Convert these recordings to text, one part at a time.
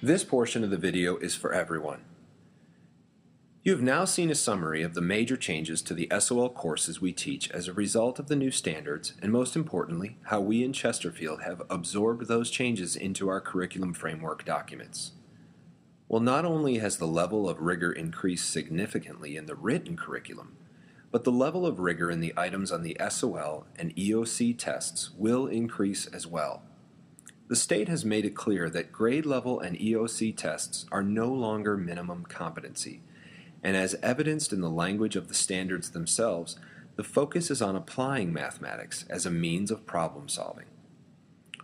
This portion of the video is for everyone. You have now seen a summary of the major changes to the SOL courses we teach as a result of the new standards, and most importantly, how we in Chesterfield have absorbed those changes into our curriculum framework documents. Well, not only has the level of rigor increased significantly in the written curriculum, but the level of rigor in the items on the SOL and EOC tests will increase as well. The state has made it clear that grade level and EOC tests are no longer minimum competency, and as evidenced in the language of the standards themselves, the focus is on applying mathematics as a means of problem solving.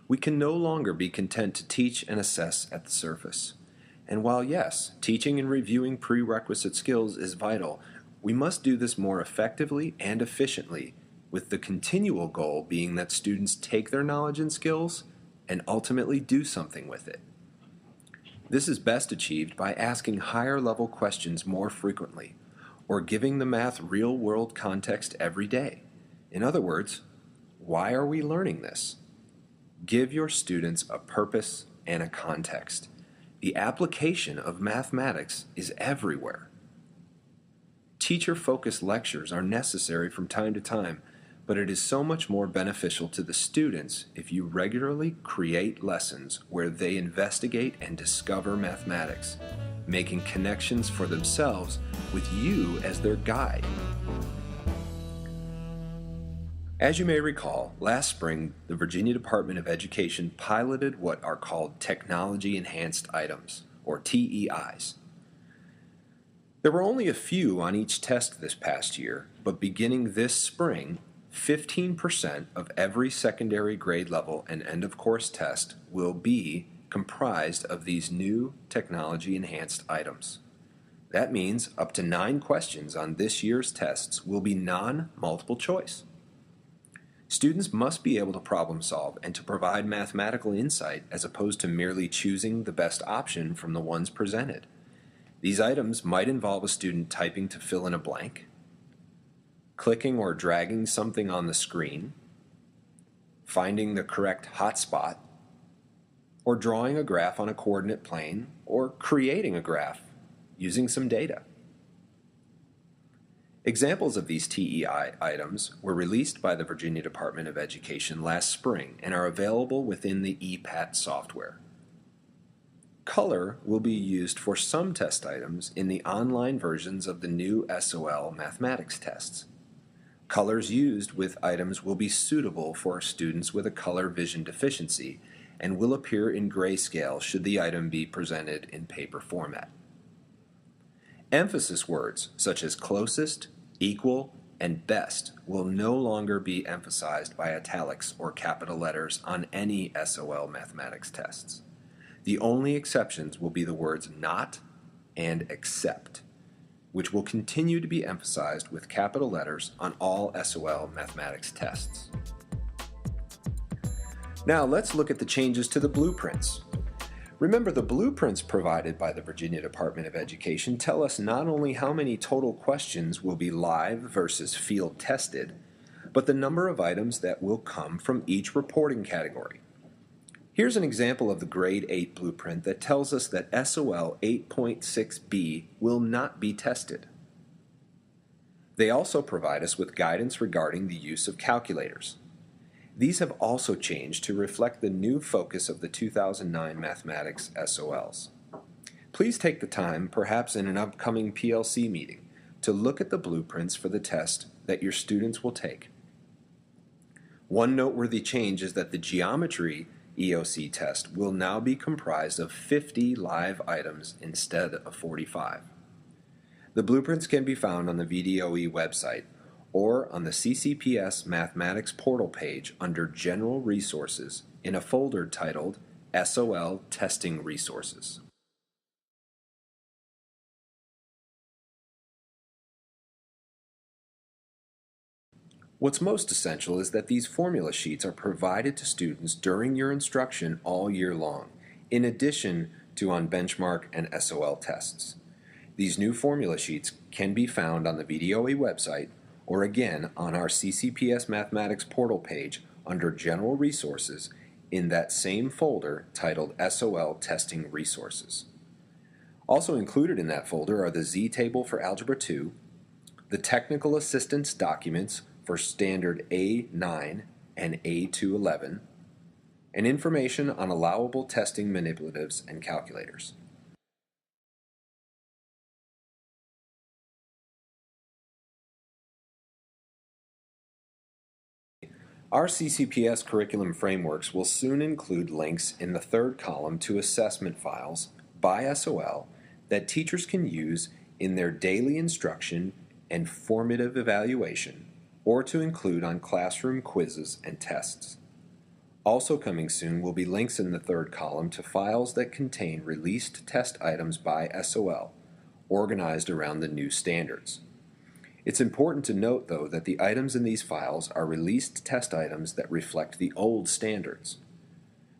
We can no longer be content to teach and assess at the surface. And while yes, teaching and reviewing prerequisite skills is vital, we must do this more effectively and efficiently, with the continual goal being that students take their knowledge and skills and ultimately do something with it. This is best achieved by asking higher-level questions more frequently, or giving the math real-world context every day. In other words, why are we learning this? Give your students a purpose and a context. The application of mathematics is everywhere. Teacher-focused lectures are necessary from time to time, but it is so much more beneficial to the students if you regularly create lessons where they investigate and discover mathematics, making connections for themselves with you as their guide. As you may recall, last spring, the Virginia Department of Education piloted what are called Technology Enhanced Items, or TEIs. There were only a few on each test this past year, but beginning this spring, 15% of every secondary grade level and end-of-course test will be comprised of these new technology-enhanced items. That means up to 9 questions on this year's tests will be non-multiple choice. Students must be able to problem solve and to provide mathematical insight as opposed to merely choosing the best option from the ones presented. These items might involve a student typing to fill in a blank, clicking or dragging something on the screen, finding the correct hotspot, or drawing a graph on a coordinate plane, or creating a graph using some data. Examples of these TEI items were released by the Virginia Department of Education last spring and are available within the EPAT software. Color will be used for some test items in the online versions of the new SOL mathematics tests. Colors used with items will be suitable for students with a color vision deficiency and will appear in grayscale should the item be presented in paper format. Emphasis words such as closest, equal, and best will no longer be emphasized by italics or capital letters on any SOL mathematics tests. The only exceptions will be the words not and except, which will continue to be emphasized with capital letters on all SOL mathematics tests. Now let's look at the changes to the blueprints. Remember, the blueprints provided by the Virginia Department of Education tell us not only how many total questions will be live versus field tested, but the number of items that will come from each reporting category. Here's an example of the Grade 8 blueprint that tells us that SOL 8.6b will not be tested. They also provide us with guidance regarding the use of calculators. These have also changed to reflect the new focus of the 2009 mathematics SOLs. Please take the time, perhaps in an upcoming PLC meeting, to look at the blueprints for the test that your students will take. One noteworthy change is that the geometry EOC test will now be comprised of 50 live items instead of 45. The blueprints can be found on the VDOE website or on the CCPS Mathematics portal page under General Resources in a folder titled SOL Testing Resources. What's most essential is that these formula sheets are provided to students during your instruction all year long, in addition to on benchmark and SOL tests. These new formula sheets can be found on the VDOE website or again on our CCPS Mathematics portal page under General Resources in that same folder titled SOL Testing Resources. Also included in that folder are the Z-Table for Algebra 2, the Technical Assistance documents for Standard A9 and A211, and information on allowable testing manipulatives and calculators. Our CCPS curriculum frameworks will soon include links in the third column to assessment files by SOL that teachers can use in their daily instruction and formative evaluation, or to include on classroom quizzes and tests. Also coming soon will be links in the third column to files that contain released test items by SOL, organized around the new standards. It's important to note, though, that the items in these files are released test items that reflect the old standards.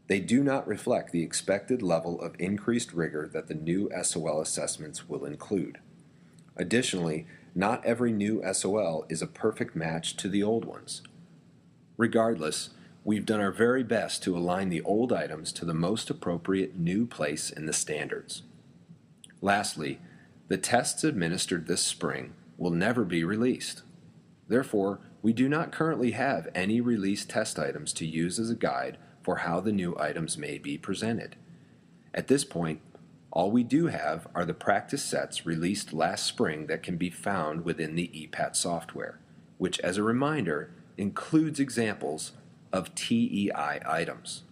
They do not reflect the expected level of increased rigor that the new SOL assessments will include. Additionally, not every new SOL is a perfect match to the old ones. Regardless, we've done our very best to align the old items to the most appropriate new place in the standards. Lastly, the tests administered this spring will never be released. Therefore, we do not currently have any released test items to use as a guide for how the new items may be presented. At this point, all we do have are the practice sets released last spring that can be found within the EPAT software, which, as a reminder, includes examples of TEI items.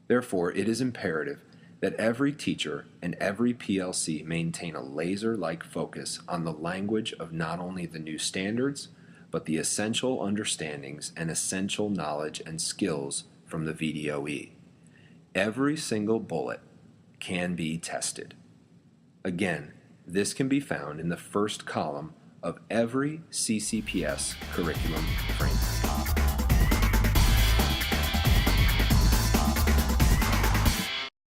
Therefore, it is imperative that every teacher and every PLC maintain a laser-like focus on the language of not only the new standards, but the essential understandings and essential knowledge and skills from the VDOE. Every single bullet can be tested. Again, this can be found in the first column of every CCPS curriculum framework.